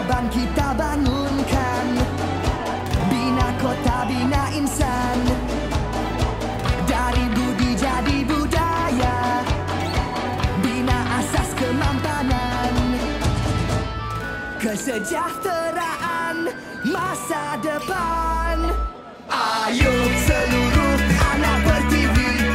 peradaban kita bangunkan, bina kota, bina insan, dari budi jadi budaya, bina asas kemampanan, kesejahteraan masa depan. Ayo seluruh anak Pertiwi,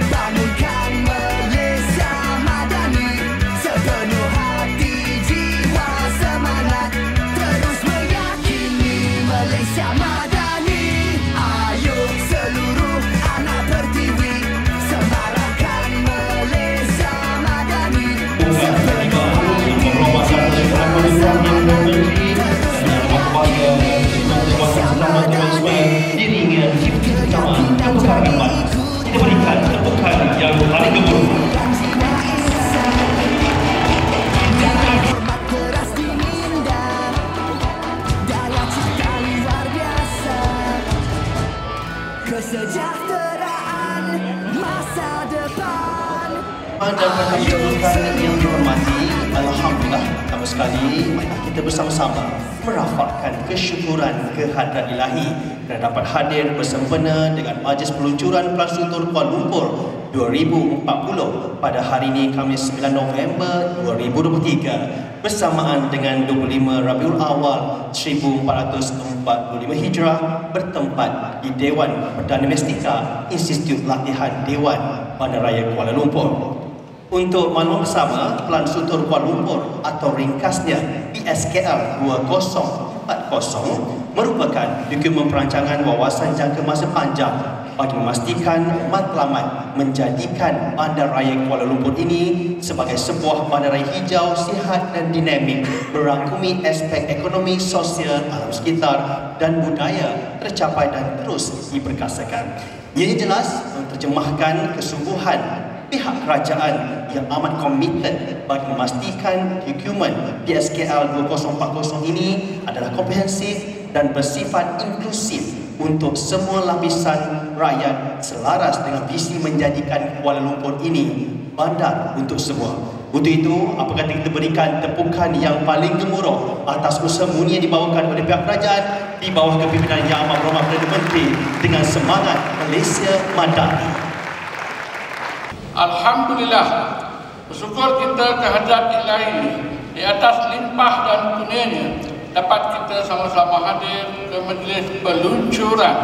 bangunkan Malaysia madani, sepenuh hati, jiwa, semangat, terus meyakini Malaysia madani. Ayo seluruh anak Pertiwi, semarakkan Malaysia madani, sepenuh hati, jiwa, semangat, terus meyakini Malaysia madani. Diringan hidup bersama kebukaan hebat, kita berikan kebukaan yang paling gemuruh. Hormat keras diminda, daya cipta luar biasa, kesejahteraan masa depan. Dan penghasilan yang dihormati, alhamdulillah, pertama sekali kita bersama-sama merafakkan kesyukuran kehadrat Ilahi kerana dapat hadir bersempena dengan Majlis Peluncuran Pelan Suntur Kuala Lumpur 2040 pada hari ini Khamis 9 November 2023 bersamaan dengan 25 Rabiul Awal 1445 Hijrah bertempat di Dewan Perdana Mestika Institut Latihan Dewan Bandaraya Kuala Lumpur. Untuk maklumat bersama, Pelan Suntur Kuala Lumpur atau ringkasnya PSKL 2040 merupakan dokumen perancangan wawasan jangka masa panjang bagi memastikan matlamat menjadikan Bandaraya Kuala Lumpur ini sebagai sebuah bandaraya hijau, sihat dan dinamik, merangkumi aspek ekonomi, sosial, alam sekitar dan budaya tercapai dan terus diperkasakan. Ia jelas menerjemahkan kesungguhan pihak kerajaan yang amat komited bagi memastikan dokumen PSKL 2040 ini adalah komprehensif dan bersifat inklusif untuk semua lapisan rakyat selaras dengan visi menjadikan Kuala Lumpur ini bandar untuk semua. Untuk itu, apa kata kita berikan tepukan yang paling gemuruh atas usaha murni yang dibawakan oleh pihak kerajaan di bawah kepimpinan Yang Amat Berhormat Perdana Menteri dengan semangat Malaysia Madani. Alhamdulillah, bersyukur kita kehadrat Ilahi di atas limpah dan kurnianya dapat kita sama-sama hadir ke Majlis Peluncuran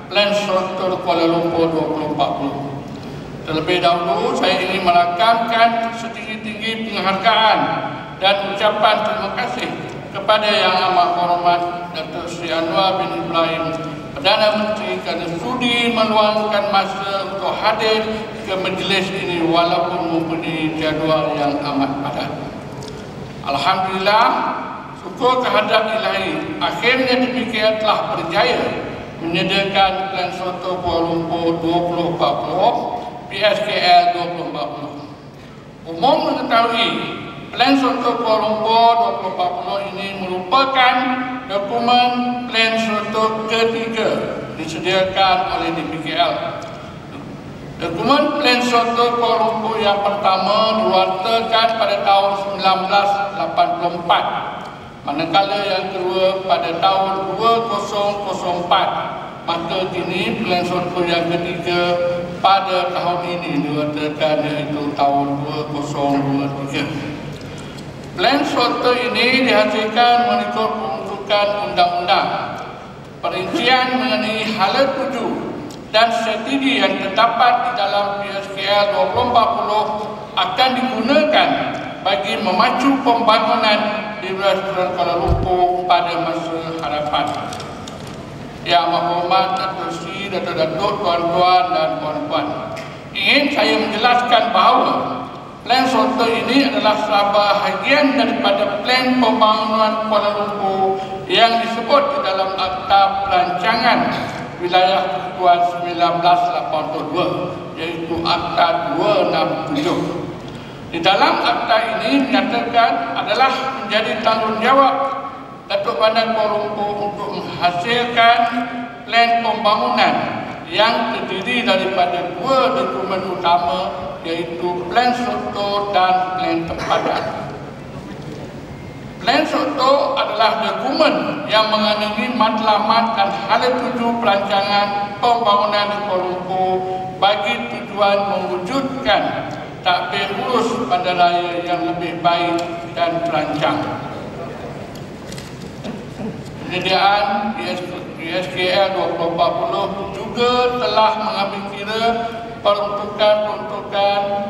Pelan Suntur Kuala Lumpur 2040. Terlebih dahulu, saya ingin merakamkan setinggi-tinggi penghargaan dan ucapan terima kasih kepada Yang Amat Berhormat Datuk Seri Anwar bin Ibrahim Perdana Menteri kerana sudi meluangkan masa untuk hadir ke majlis ini walaupun mempunyai jadual yang amat padat. Alhamdulillah, syukur kehadrat Ilahi, akhirnya demikian telah berjaya menyediakan Pelan Suntur Kuala Lumpur 2040 PSKL 2040. Umum mengetahui Pelan Suntur Kuala Lumpur 2040 ini merupakan dokumen Pelan Suntur ketiga disediakan oleh DPKL. Dokumen Pelan Suntur Kuala Lumpur yang pertama diwartakan pada tahun 1984, manakala yang kedua pada tahun 2004. Maka kini Pelan Suntur yang ketiga pada tahun ini diwartakan iaitu tahun 2023. Pelan Suntur ini dihasilkan mengikut pembentukan undang-undang. Perincian mengenai hala tuju dan strategi yang terdapat di dalam PSKL 2040 akan digunakan bagi memacu pembangunan di Restoran Kuala Lumpur pada masa hadapan. Yang Amat Berhormat Datuk Seri, Datuk-Datuk, Tuan-Tuan dan Puan-Puan, ingin saya menjelaskan bahawa Pelan Suntur ini adalah salah bahagian daripada plan pembangunan Kuala Lumpur yang disebut di dalam Akta Perancangan Wilayah Persekutuan 1982, iaitu Akta 267. Di dalam akta ini dinyatakan adalah menjadi tanggungjawab Datuk Bandar Kuala Lumpur untuk menghasilkan plan pembangunan yang terdiri daripada dua dokumen utama, iaitu Pelan Suntur dan Plan Tempadan. Plan SOTO adalah dokumen yang mengandungi matlamat dan hala tuju perancangan pembangunan di Kuala Lumpur bagi tujuan mewujudkan takbir urus bandaraya yang lebih baik dan terancang. Penyediaan PSKL 2040 juga telah mengambil kira peruntukan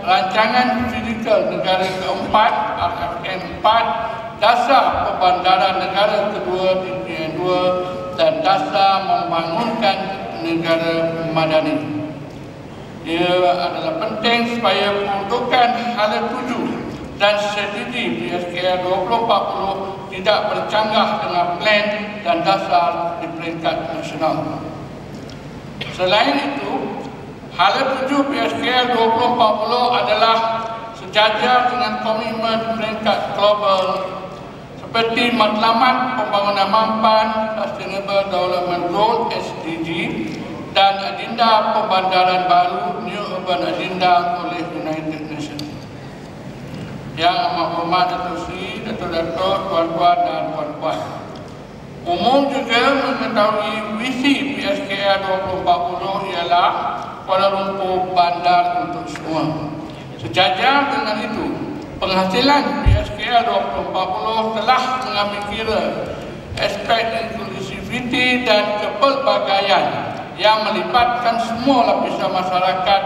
rancangan fizikal negara keempat RFN 4, dasar perbandaran negara kedua DPN 2 dan dasar membangunkan negara madani. Ia adalah penting supaya peruntukan hala tuju dan strategi PSKL 2040 tidak bercanggah dengan plan dan dasar di peringkat nasional. Selain itu, hala tuju PSKL 2040 adalah sejajar dengan komitmen peringkat global seperti Matlamat Pembangunan Mampan Sustainable Development Goal SDG dan Agenda Pembandaran Baru New Urban Agenda oleh United Nations. Yang amat hormat Datuk Seri, Datuk-Datuk, Tuan-Tuan dan Puan-Puan, umum juga mengetahui visi PSKL 2040 ialah Kuala Lumpur bandar untuk semua. Sejajar dengan itu, penghasilan PSKL 2040 telah mengambil kira aspek inklusiviti dan kepelbagaian yang melibatkan semua lapisan masyarakat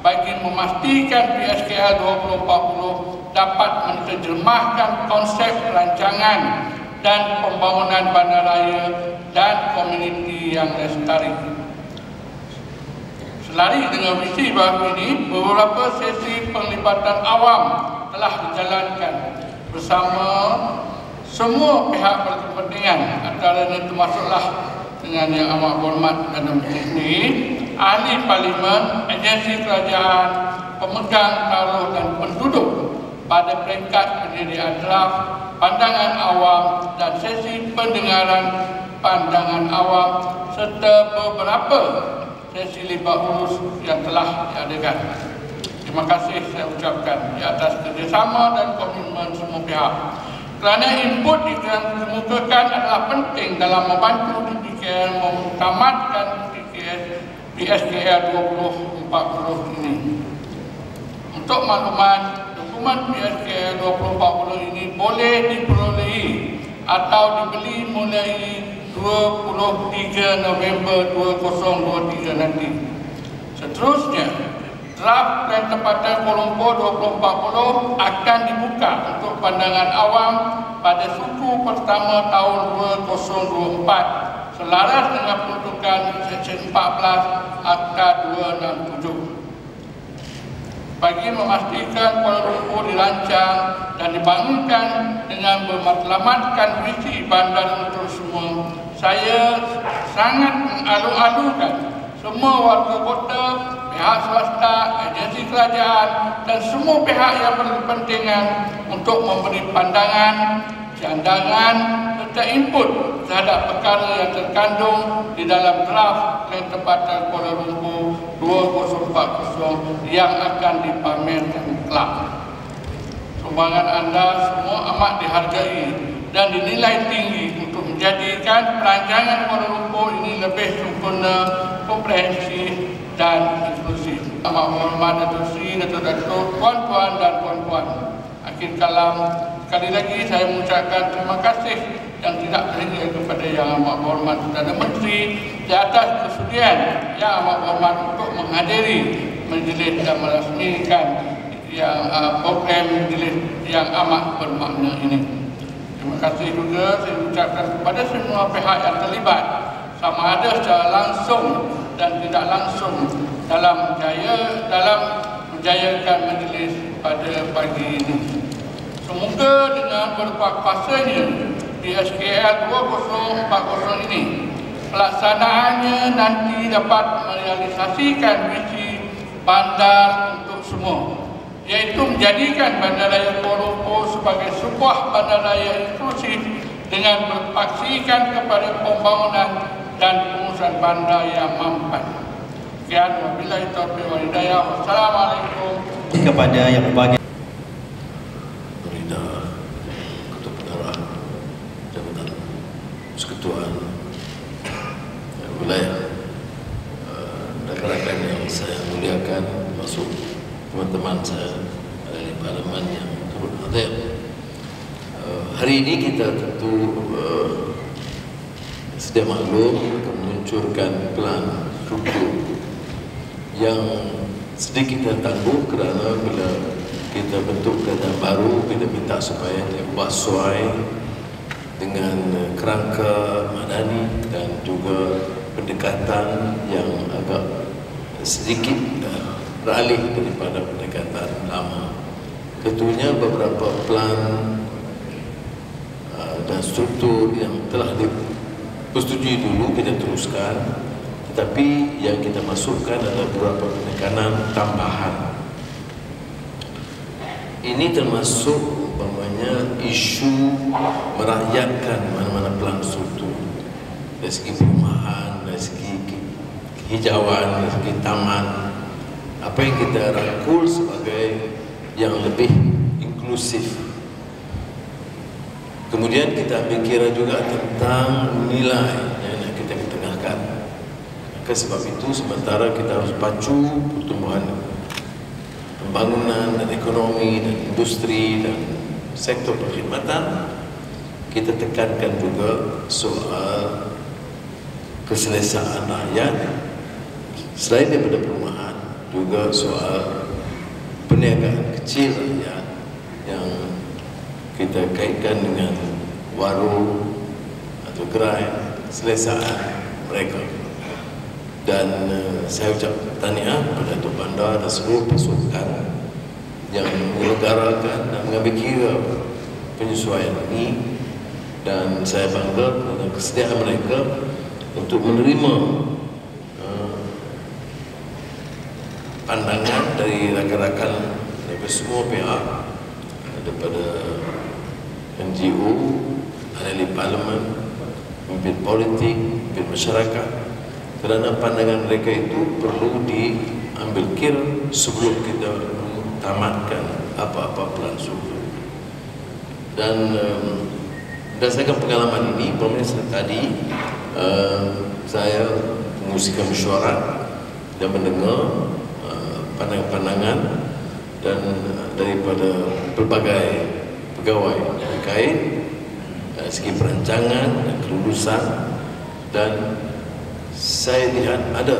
bagi memastikan PSKL 2040 dapat menerjemahkan konsep perancangan dan pembangunan bandaraya dan komuniti yang lestari. Selari dengan visi baru ini, beberapa sesi penglibatan awam telah dijalankan bersama semua pihak berkepentingan, antaranya termasuklah dengan yang amat hormat Perdana Menteri, ahli parlimen, agensi kerajaan, pemegang taruh dan penduduk pada peringkat penyediaan draft, pandangan awam dan sesi pendengaran pandangan awam serta beberapa sesi libat urus yang telah diadakan. Terima kasih saya ucapkan di atas kerjasama dan komitmen semua pihak. Kerana input yang dikemukakan adalah penting dalam membantu DPKL mengutamatkan PSKL 2040 ini. Untuk maklumat, dokumen PSKL 2040 ini boleh diperolehi atau dibeli mulai 23 November 2023 nanti. Seterusnya, draft Plan Tempatan Kuala Lumpur 2040 akan dibuka untuk pandangan awam pada suku pertama tahun 2024 selaras dengan peruntukan Seksyen 14 Akta 267. Bagi memastikan Kuala Lumpur dirancang dan dibangunkan dengan bermatlamatkan visi bandar untuk semua, saya sangat mengalu-alukan semua warga kota, pihak swasta, agensi kerajaan dan semua pihak yang berkepentingan untuk memberi pandangan, cadangan serta input terhadap perkara yang terkandung di dalam draft Plan Tempatan Kuala Lumpur 2040 yang akan dipamerkan kelak. Sumbangan anda semua amat dihargai dan dinilai tinggi untuk menjadikan perancangan Kuala Lumpur ini lebih sempurna, komprehensif dan inklusif. Amat hormat Datuk Seri, Datuk-Datuk, Tuan-Tuan dan Puan-Puan. Akhir kalam, sekali lagi saya mengucapkan terima kasih yang tidak terhingga kepada Yang Amat Berhormat Perdana Menteri di atas kesudian Yang Amat Berhormat untuk menghadiri majlis dan merasmikan yang program majlis yang amat bermakna ini. Terima kasih juga saya ucapkan kepada semua pihak yang terlibat, sama ada secara langsung dan tidak langsung dalam menjayakan majlis pada pagi ini. Semoga dengan berkuat kuasanya PSKL 2040 ini, pelaksanaannya nanti dapat merealisasikan visi bandar untuk semua, iaitu menjadikan Bandaraya Kuala Lumpur sebagai sebuah bandaraya inklusif dengan berpaksikan kepada pembangunan dan pengurusan bandar yang mampan. Sekian, wabillahi taufiq wal hidayah. Wassalamualaikum. Kepada yang berbahagia. Berita Ketua Pengarah saya muliakan, masuk teman-teman saya dari parlemen yang turut hadir. Hari ini kita tentu sedia maklum meluncurkan plan struktur yang sedikit tertangguh kerana bila kita bentuk kerajaan baru, kita minta supaya dia buat sesuai dengan kerangka madani dan juga pendekatan yang agak sedikit beralih daripada pendekatan lama. Tentunya beberapa plan dan struktur yang telah dipersetujui dulu kita teruskan, tetapi yang kita masukkan adalah beberapa penekanan tambahan. Ini termasuk umpamanya isu merakyatkan mana-mana plan struktur dari segi perumahan, dari segi hijauan, dari segi taman, apa yang kita rangkul sebagai yang lebih inklusif. Kemudian kita ambil kira juga tentang nilai yang kita ketengahkan. Maka sebab itu sementara kita harus pacu pertumbuhan pembangunan dan ekonomi dan industri dan sektor perkhidmatan, kita tekankan juga soal keselesaan rakyat. Selain daripada perumahan, juga soal perniagaan kecil rakyat yang kita kaitkan dengan warung atau gerai, keselesaan mereka. Dan saya ucap tahniah kepada Datuk Bandar dan seluruh pasukan yang menyelenggarakan dan mengambil kira penyesuaian ini, dan saya bangga dengan kesediaan mereka untuk menerima pandangan dari rakan-rakan daripada semua pihak, daripada NGO, ahli parlimen, pemimpin politik, pemimpin masyarakat, kerana pandangan mereka itu perlu diambil kira sebelum kita tamatkan apa-apa plan struktur. Dan berdasarkan pengalaman ini, tadi saya mengusirkan mesyuarat dan mendengar pandangan-pandangan dan daripada pelbagai pegawai terkait segi perancangan dan kelulusan, dan saya lihat ada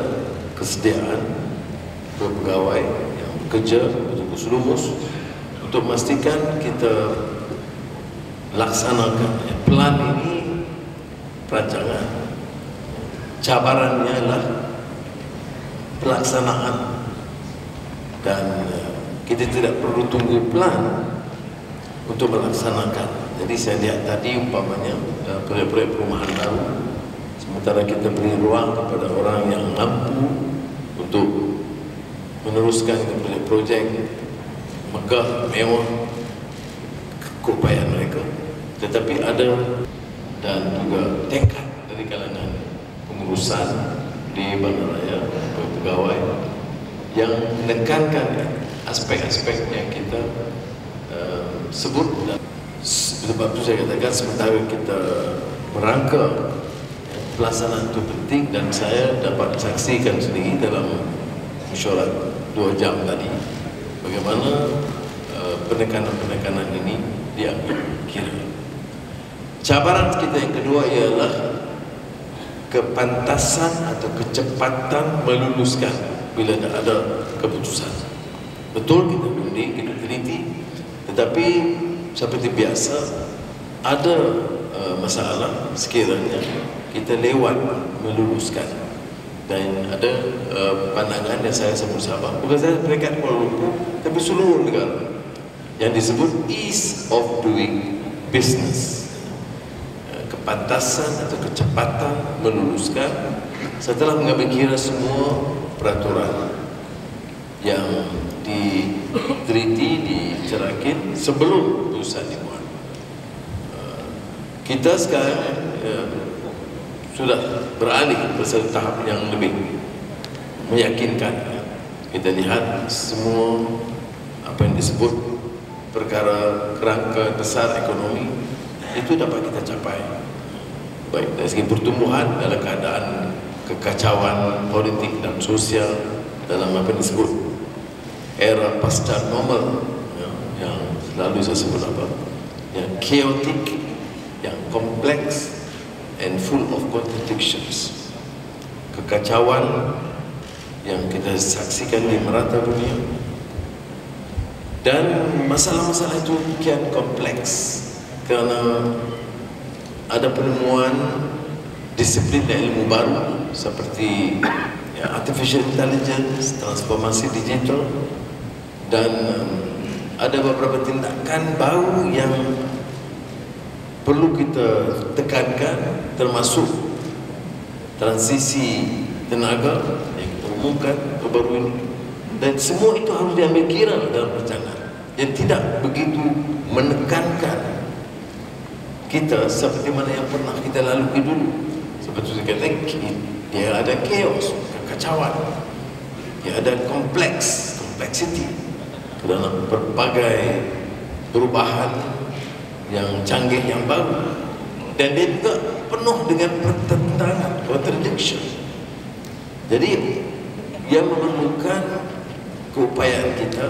kesediaan pegawai yang bekerja betul-betul lumus untuk memastikan kita laksanakan plan ini. Perancangan, cabarannya adalah pelaksanaan, dan kita tidak perlu tunggu plan untuk melaksanakan. Jadi saya lihat tadi umpamanya proyek-proyek perumahan baru, sementara kita beri ruang kepada orang yang mampu untuk meneruskan proyek-proyek megah, mewah, keupayaan mereka, tetapi ada dan juga tekad dari kalangan pengurusan di bandaraya, pegawai yang menekankan aspek-aspek yang kita sebut. Sebab itu saya katakan sementara kita merangka pelaksanaan itu penting, dan saya dapat saksikan sendiri dalam mesyuarat 2 jam tadi bagaimana penekanan-penekanan ini diambil kira. Cabaran kita yang kedua ialah kepantasan atau kecepatan meluluskan bila ada keputusan. Betul kita undi, kita teliti, tetapi seperti biasa ada masalah sekiranya kita lewat meluluskan. Dan ada pandangan yang saya sebut sahabat, bukan saya peringkat Kuala Lumpur, tapi seluruh negara, yang disebut ease of doing business. Kepantasan atau kecepatan meluluskan setelah mengambil kira semua peraturan yang diteliti, dicerakin sebelum keputusan dibuat. Kita sekarang sudah beralih ke tahap yang lebih meyakinkan. Kita lihat semua apa yang disebut perkara kerangka besar ekonomi itu dapat kita capai. Baik dari segi pertumbuhan dalam keadaan kekacauan politik dan sosial, dalam apa disebut era pasca normal, yang selalu saya sebut apa, yang chaotic, yang kompleks, and full of contradictions. Kekacauan yang kita saksikan di merata dunia, dan masalah-masalah itu kian kompleks kerana ada penemuan disiplin dan ilmu baru seperti artificial intelligence, transformasi digital, dan ada beberapa tindakan baru yang perlu kita tekankan, termasuk transisi tenaga yang kita umumkan baru ini, dan semua itu harus diambil kira dalam perencanaan yang tidak begitu menekankan kita seperti mana yang pernah kita lalui dulu. Seperti saya kata, dia ada chaos, kekacauan, dia ada complexity kerana berbagai perubahan yang canggih, yang baru, dan dia juga penuh dengan pertentangan, contradiction. Jadi dia memerlukan keupayaan kita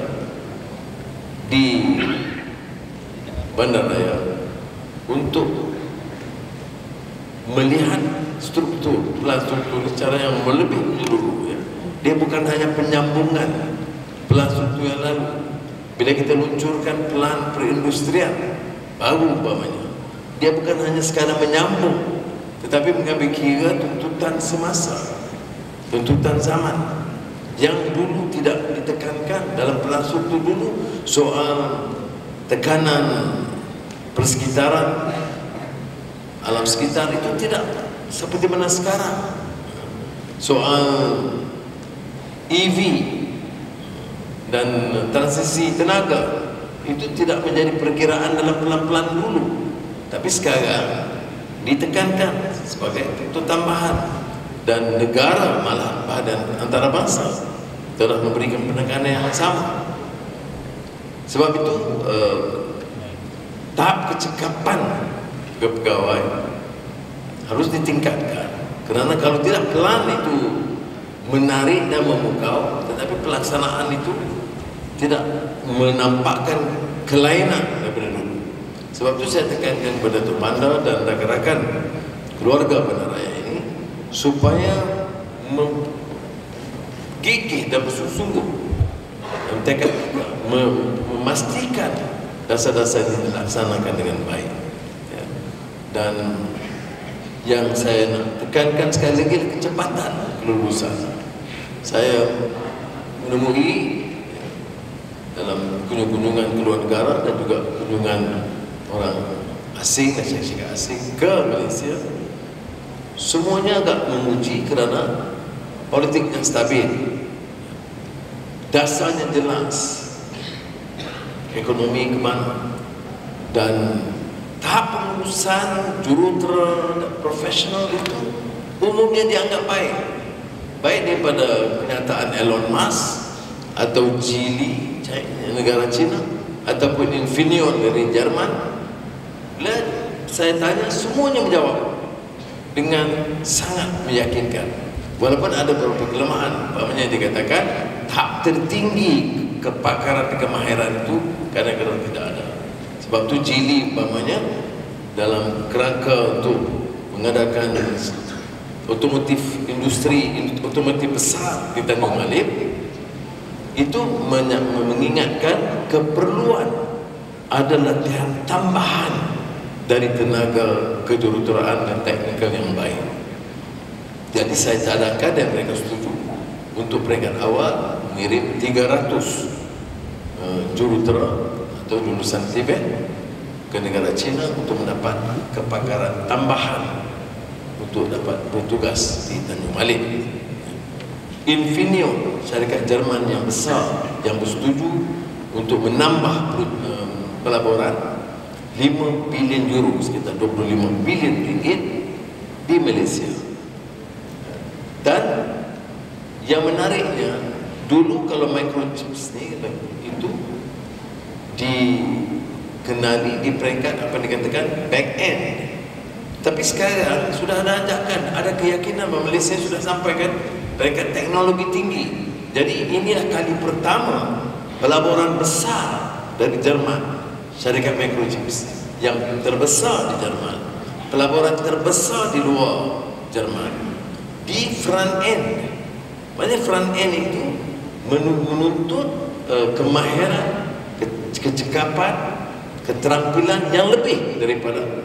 di bandaraya untuk melihat plan struktur secara yang lebih menyeluruh, ya. Dia bukan hanya penyambungan plan struktur yang lalu. Bila kita luncurkan plan perindustrian baru umpamanya, dia bukan hanya sekadar menyambung, tetapi mengambil kira tuntutan semasa, tuntutan zaman yang dulu tidak ditekankan dalam plan struktur dulu. Soal tekanan persekitaran, alam sekitar itu tidak seperti mana sekarang. Soal EV dan transisi tenaga itu tidak menjadi perkiraan dalam plan-plan dulu, tapi sekarang ditekankan sebagai faktor tambahan, dan negara malah badan antarabangsa telah memberikan penekanan yang sama. Sebab itu tahap kecekapan pegawai harus ditingkatkan, kerana kalau tidak plan itu menarik dan memukau, tetapi pelaksanaan itu tidak menampakkan kelainan daripada dulu. Sebab itu saya tekankan kepada Datuk Bandar dan rakan-rakan keluarga bandaraya ini supaya gigih dan bersungguh tekad memastikan dasar-dasar ini dilaksanakan dengan baik, ya. Dan yang saya nak tekankan sekali lagi kecepatan kelulusan. Saya menemui dalam kunjungan ke luar negara dan juga kunjungan orang asing, masyarakat asing ke Malaysia, semuanya agak memuji kerana politik yang stabil, dasarnya jelas, ekonomi ke mana, dan tahap pengurusan jurutera dan profesional itu umumnya dianggap baik, baik daripada kenyataan Elon Musk atau Geely negara China ataupun Infineon dari Jerman. Bila saya tanya, semuanya menjawab dengan sangat meyakinkan, walaupun ada beberapa kelemahan. Umpamanya dikatakan tahap tertinggi kepakaran dan kemahiran itu kadang-kadang tidak ada. Sebab itu Geely umpamanya dalam kerangka untuk mengadakan otomotif, industri otomotif besar di Tanjung Malib, itu mengingatkan keperluan ada latihan tambahan dari tenaga kejuruteraan dan teknikal yang baik. Jadi saya cadangkan dan mereka setuju untuk peringkat awal mengirim 300 jurutera atau lulusan Tibet ke negara China untuk mendapat kepakaran tambahan untuk dapat bertugas di Tanjung Malib. Infineon, syarikat Jerman yang besar yang bersetuju untuk menambah pelaburan 5 bilion euro, sekitar 25 bilion ringgit di Malaysia. Dan yang menariknya, dulu kalau microchips ni itu dikenali di peringkat apa dikatakan back end, tapi sekarang sudah ada ajakan, ada keyakinan bahawa Malaysia sudah sampaikan peringkat teknologi tinggi Jadi inilah kali pertama pelaburan besar dari Jerman, syarikat microchips yang terbesar di Jerman, pelaburan terbesar di luar Jerman, di front end. Maksudnya front end itu menuntut kemahiran, kecekapan, keterampilan yang lebih daripada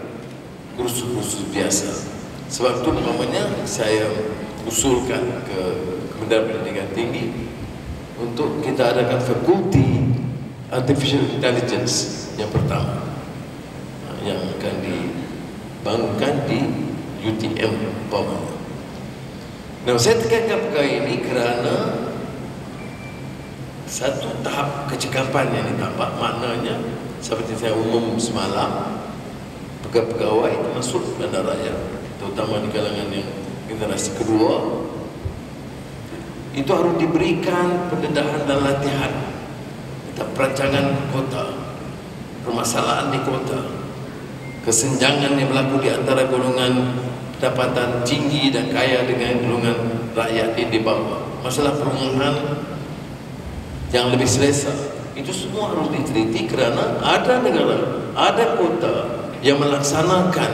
kursus-kursus biasa. Sebab itu namanya saya usulkan ke Kementerian Pendidikan Tinggi untuk kita adakan fakulti Artificial Intelligence yang pertama, yang akan dibangunkan di UTM umpamanya. Nah, saya tekankan perkara ini kerana satu tahap kecekapan yang ditambah, maknanya seperti saya umum semalam, pegawai-pegawai termasuk bandaraya, terutama di kalangan yang generasi kedua, itu harus diberikan pendedahan dan latihan tentang perancangan kota, permasalahan di kota, kesenjangan yang berlaku di antara golongan pendapatan tinggi dan kaya dengan golongan rakyat di bawah, masalah perumahan yang lebih selesa. Itu semua harus diteliti kerana ada negara, ada kota yang melaksanakan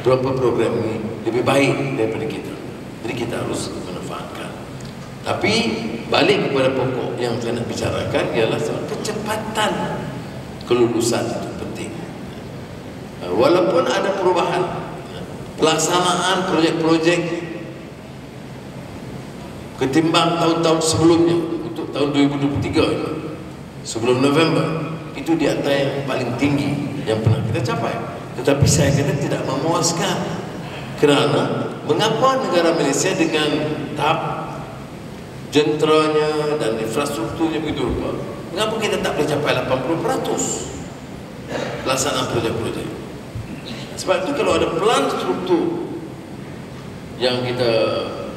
beberapa program ini lebih baik daripada kita. Jadi kita harus memanfaatkan. Tapi balik kepada pokok yang saya nak bicarakan ialah kecepatan kelulusan itu penting. Walaupun ada perubahan, pelaksanaan projek-projek ketimbang tahun-tahun sebelumnya, untuk tahun 2023 ini, sebelum November, itu di antara yang paling tinggi yang pernah kita capai. Tetapi saya kata tidak memuaskan. Kerana mengapa negara Malaysia dengan tahap jenteranya dan infrastrukturnya begitu rupa, mengapa kita tak boleh capai 80% pelaksanaan projek-projek? Sebab itu kalau ada pelan struktur yang kita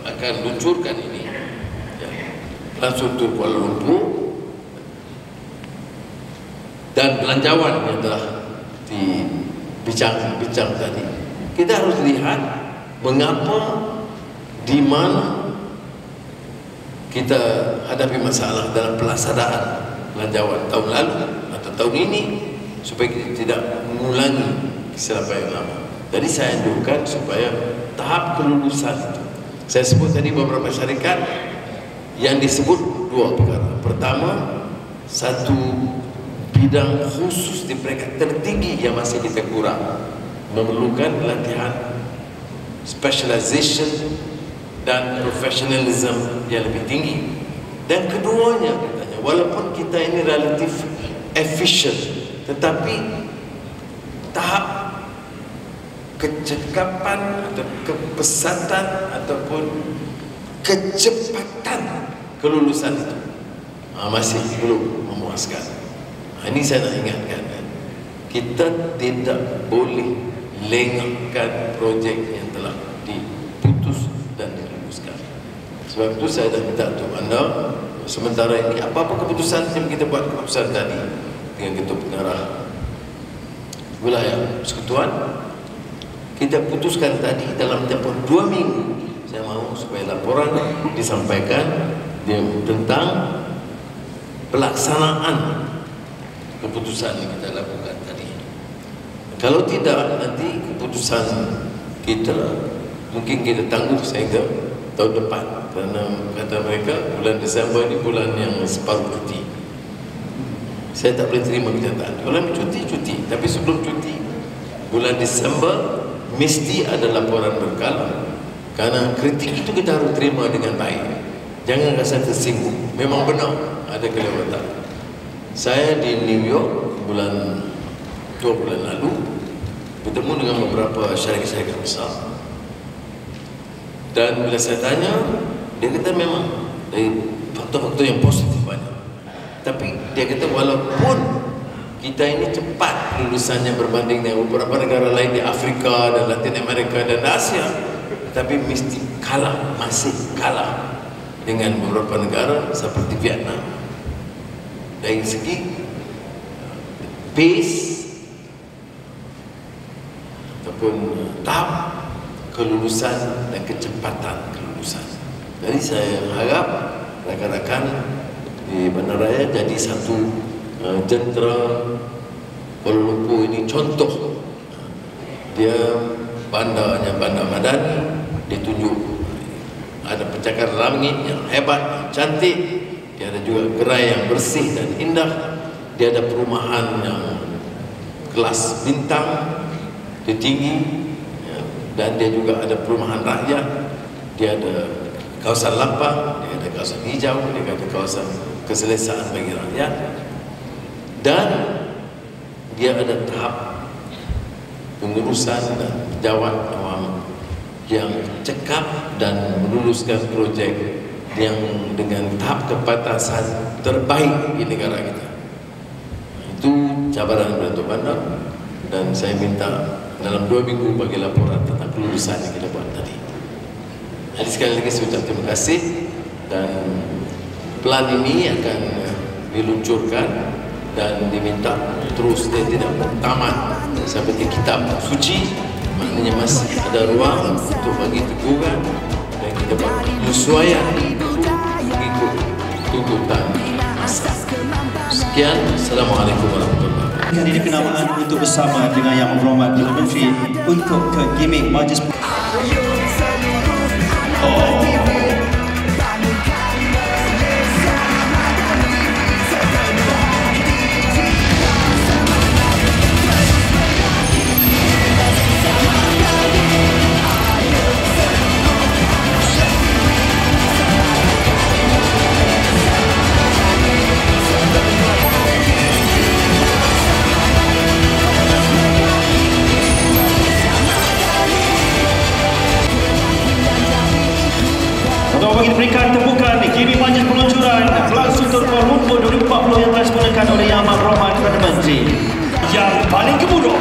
akan luncurkan ini, ya, pelan struktur Kuala Lumpur dan belanjawan yang telah dibincang tadi, kita harus lihat mengapa, di mana kita hadapi masalah dalam pelaksanaan belanjawan tahun lalu atau tahun ini, supaya kita tidak mengulangi kesilapan yang lama. Jadi saya anjurkan supaya tahap kelulusan itu, saya sebut tadi beberapa syarikat yang disebut dua perkara. Pertama, satu bidang khusus di peringkat tertinggi yang masih kita kurang, memerlukan latihan, specialization dan professionalism yang lebih tinggi. Dan keduanya katanya, walaupun kita ini relatif efficient, tetapi tahap kecekapan atau kepesatan ataupun kecepatan kelulusan itu masih belum memuaskan. Ini saya nak ingatkan, kita tidak boleh lengahkan projek yang telah diputus dan diluluskan. Sebab itu saya dah minta untuk anda, sementara ini apa-apa keputusan yang kita buat keputusan tadi dengan Ketua Pengarah Wilayah Persekutuan, kita putuskan tadi dalam tempoh 2 minggu. Saya mahu supaya laporan disampaikan tentang pelaksanaan keputusan yang kita lakukan tadi. Kalau tidak, nanti keputusan kita mungkin kita tangguh sehingga tahun depan, kerana kata mereka bulan Desember ini bulan yang separuh cuti. Saya tak boleh terima kenyataan. Kalau cuti, tapi sebelum cuti bulan Desember mesti ada laporan berkala. Karena kritik itu kita harus terima dengan baik. Jangan rasa tersinggung. Memang benar ada kelewatan. Saya di New York bulan 2 bulan lalu bertemu dengan beberapa syarikat-syarikat besar. Dan bila saya tanya, dia kata memang dari faktor-faktor yang positif banyak. Tapi dia kata walaupun kita ini cepat lulusannya berbanding dengan beberapa negara lain di Afrika dan Latin Amerika dan Asia, tapi mesti kalah, masih kalah dengan beberapa negara seperti Vietnam. Dari segi pace ataupun tahap kelulusan dan kecepatan kelulusan. Jadi saya harap rakan-rakan di Bandaraya jadi satu jentera Kuala Lumpur ini contoh. Dia bandarnya Bandar Madani, ditunjuk ada pencakar langit yang hebat, yang cantik. Dia ada juga gerai yang bersih dan indah. Dia ada perumahan yang kelas bintang, dia tinggi, ya. Dan dia juga ada perumahan rakyat. Dia ada kawasan lapang, dia ada kawasan hijau, dia ada kawasan keselesaan bagi rakyat. Dan dia ada tahap pengurusan dan jawat awam yang cekap dan meluluskan projek yang dengan tahap kepatasan terbaik di negara kita. Itu cabaran Datuk Bandar, dan saya minta dalam 2 minggu bagi laporan tentang kelulusan yang kita buat tadi. Jadi sekali lagi saya ucap terima kasih, dan plan ini akan diluncurkan dan diminta terus, dia tidak tamat seperti kitab suci, maknanya masih ada ruang untuk bagi teguran dan kita buat penyesuaian mengikut tuntutan masa. Sekian, Assalamualaikum warahmatullahi wabarakatuh. Kali ini kenamaan untuk bersama dengan Yang Berhormat Perdana Menteri untuk ke gimmick Majlis. Untuk bagi diberikan tepukan kini majlis peluncuran Kelas Sultan Kuala Lumpur 2040 yang telah disempurnakan oleh Yang Amat Berhormat Perdana Menteri yang paling kemudian.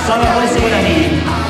Salam sebenarnya.